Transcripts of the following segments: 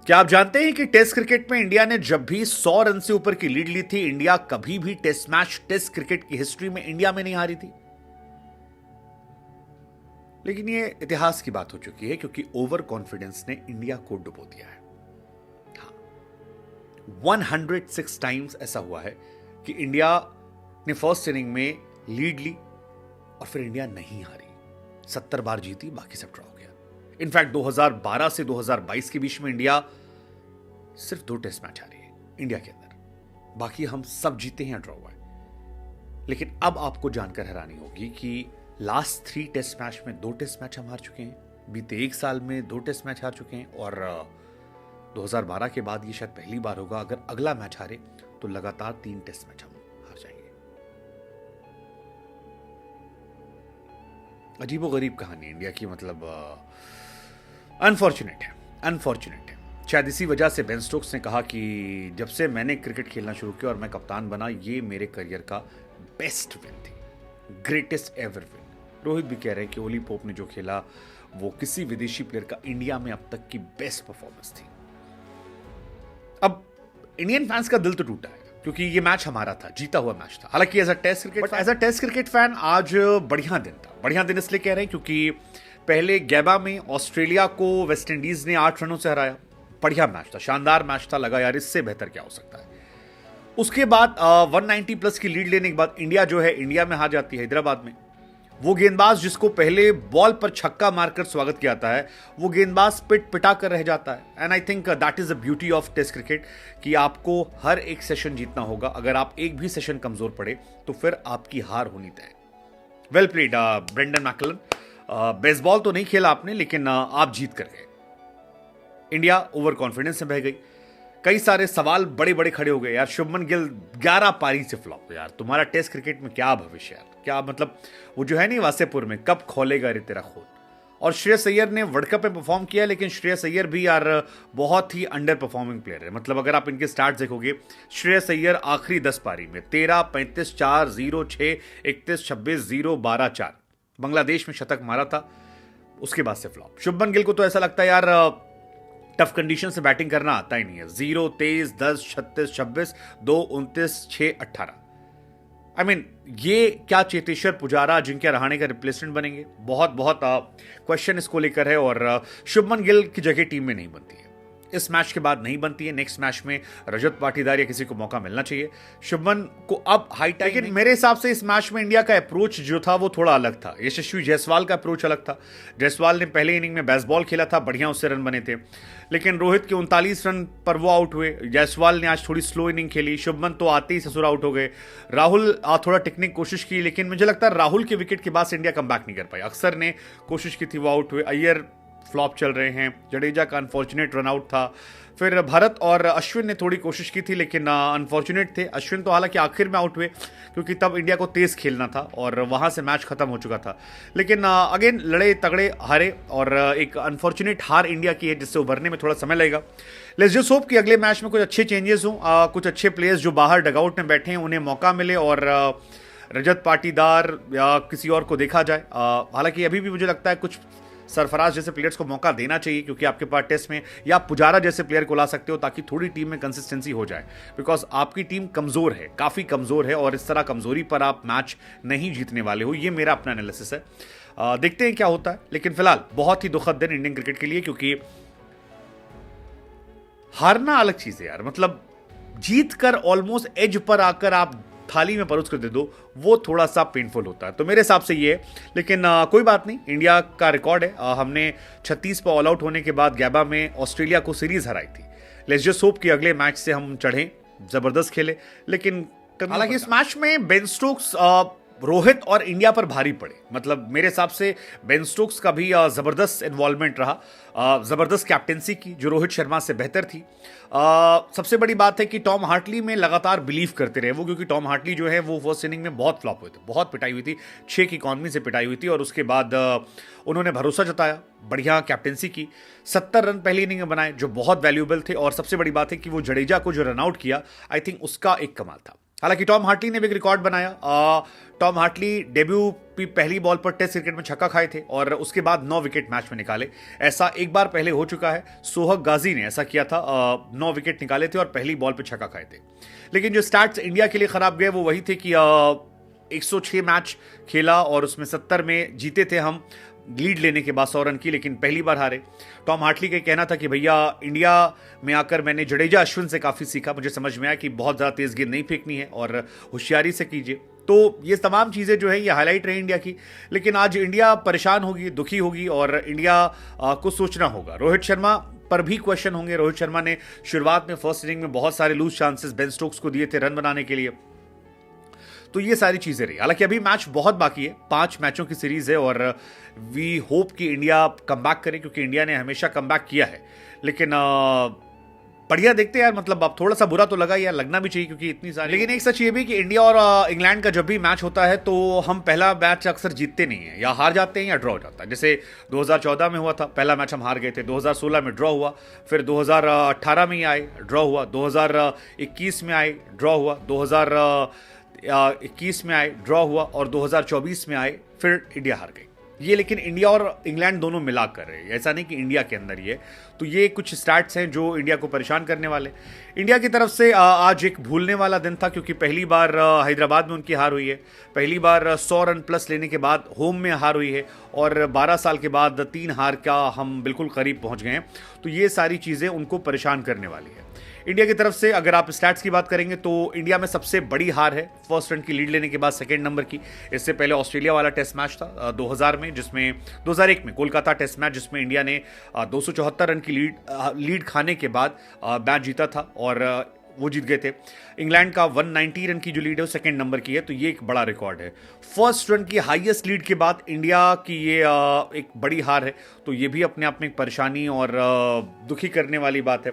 क्या आप जानते हैं कि टेस्ट क्रिकेट में इंडिया ने जब भी 100 रन से ऊपर की लीड ली थी, इंडिया कभी भी टेस्ट मैच टेस्ट क्रिकेट की हिस्ट्री में इंडिया में नहीं हारी थी। लेकिन ये इतिहास की बात हो चुकी है क्योंकि ओवर कॉन्फिडेंस ने इंडिया को डुबो दिया है। हाँ, 106 टाइम्स ऐसा हुआ है कि इंडिया ने फर्स्ट इनिंग में लीड ली और फिर इंडिया नहीं हारी। 70 बार जीती, बाकी सब ड्रॉ हो गया। इनफैक्ट 2012 से 2022 के बीच में इंडिया सिर्फ 2 टेस्ट मैच हारी है इंडिया के अंदर, बाकी हम सब जीते हैं या ड्रॉ हुआ है। लेकिन अब आपको जानकर हैरानी होगी कि लास्ट 3 टेस्ट मैच में 2 टेस्ट मैच हम हार चुके हैं। बीते 1 साल में 2 टेस्ट मैच हार चुके हैं और 2012 के बाद ये शायद पहली बार होगा अगर अगला मैच हारे तो लगातार 3 टेस्ट मैच हम हार जाएंगे। अजीबोगरीब कहानी इंडिया की, मतलब अनफॉर्चुनेट है। शायद इसी वजह से बेन स्टोक्स ने कहा कि जब से मैंने क्रिकेट खेलना शुरू किया और मैं कप्तान बना, ये मेरे करियर का बेस्ट विन थी, ग्रेटेस्ट एवर विन। रोहित भी कह रहे हैं कि ओली पोप ने जो खेला वो किसी विदेशी प्लेयर का इंडिया में अब तक की बेस्ट परफॉर्मेंस थी। अब इंडियन फैंस का दिल तो टूटा है क्योंकि ये मैच हमारा था, जीता हुआ मैच था। हालांकि as a test cricket fan आज बढ़िया दिन था। बढ़िया दिन इसलिए कह रहे हैं क्योंकि पहले गैबा में ऑस्ट्रेलिया को वेस्ट इंडीज ने 8 रनों से हराया। बढ़िया मैच था, शानदार मैच था, लगा यार इससे बेहतर क्या हो सकता है। उसके बाद 190 प्लस की लीड लेने के बाद इंडिया जो है इंडिया में हार जाती है हैदराबाद में। वो गेंदबाज जिसको पहले बॉल पर छक्का मारकर स्वागत किया जाता है, वो गेंदबाज पिटा कर रह जाता है। And I think that is the beauty of test cricket कि आपको हर एक सेशन जीतना होगा। अगर आप एक भी सेशन कमजोर पड़े तो फिर आपकी हार होनी तय। Well played Brendon McCullum. Bazball तो नहीं खेला आपने, लेकिन आप जीत कर गए। इंडिया ओवर कॉन्फिडेंस से बह गई। कई सारे सवाल बड़े बड़े खड़े हो गए यार। शुभमन गिल 11 पारी से फ्लॉप। यार तुम्हारा टेस्ट क्रिकेट में क्या भविष्य है, क्या मतलब वो जो है नहीं वासेपुर में, कब खोलेगा रे तेरा खोल। और श्रेयस अय्यर ने वर्ल्ड कप में परफॉर्म किया, लेकिन श्रेयस अय्यर भी यार बहुत ही अंडर परफॉर्मिंग प्लेयर है। मतलब अगर आप इनके स्टार्ट देखोगे, श्रेयस अय्यर आखिरी 10 पारी में 13, 35, 4, 0, 6, 31, 26, 0, 12, 4 बांग्लादेश में शतक मारा था, उसके बाद से फ्लॉप। शुभमन गिल को तो ऐसा लगता है यार टफ कंडीशन से बैटिंग करना आता ही नहीं है। 0, 23, 10, 36, 26, 2, 29, 6, 18। आई मीन ये क्या चेतेश्वर पुजारा, अजिंक्य रहाणे का रिप्लेसमेंट बनेंगे? बहुत क्वेश्चन इसको लेकर है और शुभमन गिल की जगह टीम में नहीं बनती है। इस मैच के बाद नहीं बनती है। नेक्स्ट मैच में रजत पाटीदार या किसी को मौका मिलना चाहिए। शुभमन को अब हाई टाइम, लेकिन मेरे हिसाब से इस मैच में इंडिया का अप्रोच जो था वो थोड़ा अलग था। यशस्वी जायसवाल का अप्रोच अलग था। जायसवाल ने पहले इनिंग में बेसबॉल खेला था, बढ़िया उससे रन बने थे, लेकिन रोहित के 39 रन पर वो आउट हुए। जायसवाल ने आज थोड़ी स्लो इनिंग खेली। शुभमन तो आते ही ससुर आउट हो गए। राहुल थोड़ा टिकने की कोशिश की, लेकिन मुझे लगता है राहुल के विकेट के बाद से इंडिया कम बैक नहीं कर पाई। अक्सर ने कोशिश की थी, वो आउट हुए। अय्यर फ्लॉप चल रहे हैं। जडेजा का अनफॉर्चुनेट रन आउट था। फिर भरत और अश्विन ने थोड़ी कोशिश की थी, लेकिन अनफॉर्चुनेट थे। अश्विन तो हालांकि आखिर में आउट हुए क्योंकि तब इंडिया को तेज खेलना था और वहां से मैच खत्म हो चुका था। लेकिन अगेन लड़े तगड़े हारे और एक अनफॉर्चुनेट हार इंडिया की है जिससे उभरने में थोड़ा समय लगेगा। लेट्स जस्ट होप कि अगले मैच में कुछ अच्छे चेंजेस हों, कुछ अच्छे प्लेयर्स जो बाहर डगआउट में बैठे हैं उन्हें मौका मिले और रजत पाटीदार या किसी और को देखा जाए। हालांकि अभी भी मुझे लगता है कुछ सरफराज जैसे प्लेयर्स को मौका देना चाहिए क्योंकि आपके पास टेस्ट में, या पुजारा जैसे प्लेयर को ला सकते हो ताकि थोड़ी टीम में कंसिस्टेंसी हो जाए। बिकॉज आपकी टीम कमजोर है, काफी कमजोर है और इस तरह कमजोरी पर आप मैच नहीं जीतने वाले हो। ये मेरा अपना एनालिसिस है। देखते हैं क्या होता है। लेकिन फिलहाल बहुत ही दुखद दिन इंडियन क्रिकेट के लिए, क्योंकि हारना अलग चीज है यार। मतलब जीत कर ऑलमोस्ट एज पर आकर आप थाली में परोस कर दे दो, वो थोड़ा सा पेनफुल होता है। तो मेरे हिसाब से ये है, लेकिन कोई बात नहीं। इंडिया का रिकॉर्ड है, हमने 36 पर ऑल आउट होने के बाद गैबा में ऑस्ट्रेलिया को सीरीज हराई थी। लेट्स जस्ट होप कि अगले मैच से हम चढ़ें, जबरदस्त खेले। लेकिन हालांकि इस मैच में बेन स्टोक्स रोहित और इंडिया पर भारी पड़े। मतलब मेरे हिसाब से बेन स्टोक्स का भी जबरदस्त इन्वॉल्वमेंट रहा, जबरदस्त कैप्टेंसी की जो रोहित शर्मा से बेहतर थी। सबसे बड़ी बात है कि टॉम हार्टली में लगातार बिलीव करते रहे वो, क्योंकि टॉम हार्टली जो है वो फर्स्ट इनिंग में बहुत फ्लॉप हुए थे, बहुत पिटाई हुई थी, 6 की इकॉनमी से पिटाई हुई थी। और उसके बाद उन्होंने भरोसा जताया, बढ़िया कैप्टेंसी की, 70 रन पहली इनिंग में बनाए जो बहुत वैल्यूएबल थे। और सबसे बड़ी बात है कि वो जडेजा को जो रन आउट किया, आई थिंक उसका एक कमाल था। हालांकि टॉम हार्टली ने भी एक रिकॉर्ड बनाया। टॉम हार्टली डेब्यू की पहली बॉल पर टेस्ट क्रिकेट में छक्का खाए थे और उसके बाद 9 विकेट मैच में निकाले। ऐसा एक बार पहले हो चुका है, सोहग गाजी ने ऐसा किया था, 9 विकेट निकाले थे और पहली बॉल पर छक्का खाए थे। लेकिन जो स्टैट्स इंडिया के लिए खराब गए वो वही थे कि 106 मैच खेला और उसमें 70 में जीते थे हम लीड लेने के बाद 100 रन की, लेकिन पहली बार हारे। टॉम हार्टली का कहना था कि भैया इंडिया में आकर मैंने जडेजा अश्विन से काफ़ी सीखा, मुझे समझ में आया कि बहुत ज़्यादा तेज़ गेंद नहीं फेंकनी है और होशियारी से कीजिए। तो ये तमाम चीज़ें जो है ये हाईलाइट रही इंडिया की। लेकिन आज इंडिया परेशान होगी, दुखी होगी और इंडिया को सोचना होगा। रोहित शर्मा पर भी क्वेश्चन होंगे। रोहित शर्मा ने शुरुआत में फर्स्ट इनिंग में बहुत सारे लूज चांसेस बेन स्टोक्स को दिए थे रन बनाने के लिए, तो ये सारी चीजें रही। हालांकि अभी मैच बहुत बाकी है, 5 मैचों की सीरीज है और वी होप कि इंडिया कमबैक करे, क्योंकि इंडिया ने हमेशा कमबैक किया है। लेकिन बढ़िया देखते हैं यार, मतलब अब थोड़ा सा बुरा तो लगा यार, लगना भी चाहिए क्योंकि इतनी सारी। लेकिन एक सच ये भी कि इंडिया और इंग्लैंड का जब भी मैच होता है तो हम पहला मैच अक्सर जीतते नहीं है, या हार जाते हैं या ड्रॉ हो जाता है। जैसे 2014 में हुआ था, पहला मैच हम हार गए थे, 2016 में ड्रॉ हुआ, फिर 2018 में ही आए ड्रॉ हुआ, 2021 में आए ड्रॉ हुआ, 2021 में आए ड्रॉ हुआ और 2024 में आए फिर इंडिया हार गई। ये लेकिन इंडिया और इंग्लैंड दोनों मिलाकर है, ऐसा नहीं कि इंडिया के अंदर ही है। तो ये कुछ स्टैट्स हैं जो इंडिया को परेशान करने वाले। इंडिया की तरफ से आज एक भूलने वाला दिन था, क्योंकि पहली बार हैदराबाद में उनकी हार हुई है, पहली बार 100 रन प्लस लेने के बाद होम में हार हुई है और 12 साल के बाद 3 हार का हम बिल्कुल करीब पहुंच गए हैं। तो ये सारी चीज़ें उनको परेशान करने वाली है। इंडिया की तरफ से अगर आप स्टैट्स की बात करेंगे तो इंडिया में सबसे बड़ी हार है फर्स्ट रन की लीड लेने के बाद सेकंड नंबर की। इससे पहले ऑस्ट्रेलिया वाला टेस्ट मैच था 2000 में, जिसमें 2001 में कोलकाता टेस्ट मैच, जिसमें इंडिया ने 274 रन की लीड खाने के बाद मैच जीता था और वो जीत गए थे। इंग्लैंड का 190 रन की जो लीड है वो सेकंड नंबर की है, तो ये एक बड़ा रिकॉर्ड है। फर्स्ट रन की हाईएस्ट लीड के बाद इंडिया की ये एक बड़ी हार है, तो ये भी अपने आप में एक परेशानी और दुखी करने वाली बात है।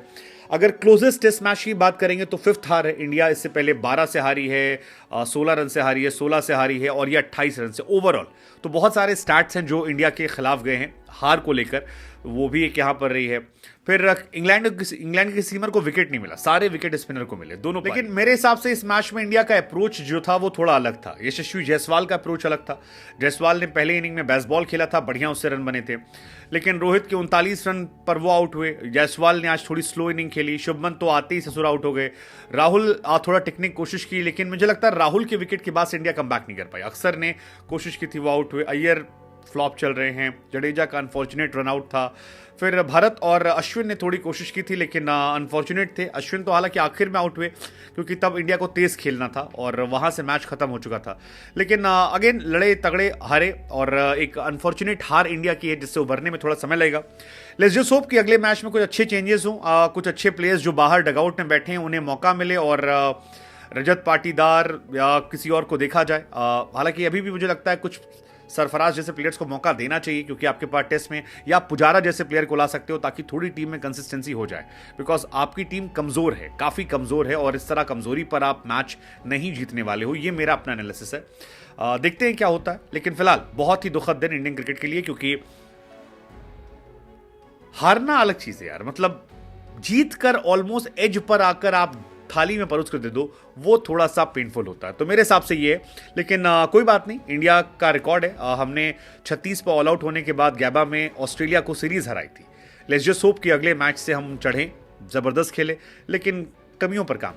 अगर क्लोजेस्ट टेस्ट मैच की बात करेंगे तो 5th हार है इंडिया। इससे पहले 12 से हारी है, 16 रन से हारी है, 16 से हारी है और ये 28 रन से ओवरऑल। तो बहुत सारे स्टैट्स हैं जो इंडिया के खिलाफ गए हैं हार को लेकर, वो भी एक यहाँ पर रही है। फिर इंग्लैंड के सीमर को विकेट नहीं मिला, सारे विकेट स्पिनर को मिले दोनों। लेकिन मेरे हिसाब से इस मैच में इंडिया का अप्रोच जो था वो थोड़ा अलग था। यशस्वी जायसवाल का अप्रोच अलग था। जायसवाल ने पहले इनिंग में बेसबॉल खेला था, बढ़िया उससे रन बने थे, लेकिन रोहित के 39 रन पर वो आउट हुए। जायसवाल ने आज थोड़ी स्लो इनिंग खेली, शुभमन तो आते ही ससुर आउट हो गए। राहुल थोड़ा टिकने की कोशिश की, लेकिन मुझे लगता है राहुल के विकेट के बाद से इंडिया कमबैक नहीं कर पाई। अक्सर ने कोशिश की थी, वो आउट हुए। अय्यर फ्लॉप चल रहे हैं, जडेजा का अनफॉर्चुनेट रन आउट था। फिर भरत और अश्विन ने थोड़ी कोशिश की थी, लेकिन अनफॉर्चुनेट थे। अश्विन तो हालांकि आखिर में आउट हुए, क्योंकि तब इंडिया को तेज खेलना था और वहां से मैच खत्म हो चुका था। लेकिन अगेन लड़े तगड़े हारे और एक अनफॉर्चुनेट हार इंडिया की है, जिससे उभरने में थोड़ा समय लगेगा। लेट्स जस्ट होप कि अगले मैच में कुछ अच्छे चेंजेस हों, कुछ अच्छे प्लेयर्स जो बाहर डगआउट में बैठे हैं उन्हें मौका मिले और रजत पाटीदार या किसी और को देखा जाए। हालांकि अभी भी मुझे लगता है कुछ सरफराज जैसे प्लेयर्स को मौका देना चाहिए, क्योंकि आपके पास टेस्ट में, या पुजारा जैसे प्लेयर को ला सकते हो ताकि थोड़ी टीम में कंसिस्टेंसी हो जाए, बिकॉज आपकी टीम कमजोर है, काफी कमजोर है और इस तरह कमजोरी पर आप मैच नहीं जीतने वाले हो। ये मेरा अपना एनालिसिस है, देखते हैं क्या होता है। लेकिन फिलहाल बहुत ही दुखद दिन इंडियन क्रिकेट के लिए, क्योंकि हारना अलग चीज है यार, मतलब जीत कर ऑलमोस्ट एज पर आकर आप थाली में परोस कर दे दो, वो थोड़ा सा पेनफुल होता है। तो मेरे हिसाब से ये है, लेकिन कोई बात नहीं, इंडिया का रिकॉर्ड है। हमने 36 पर ऑल आउट होने के बाद गैबा में ऑस्ट्रेलिया को सीरीज हराई थी। लेट्स जस्ट होप कि अगले मैच से हम चढ़ें, जबरदस्त खेले, लेकिन कमियों पर काम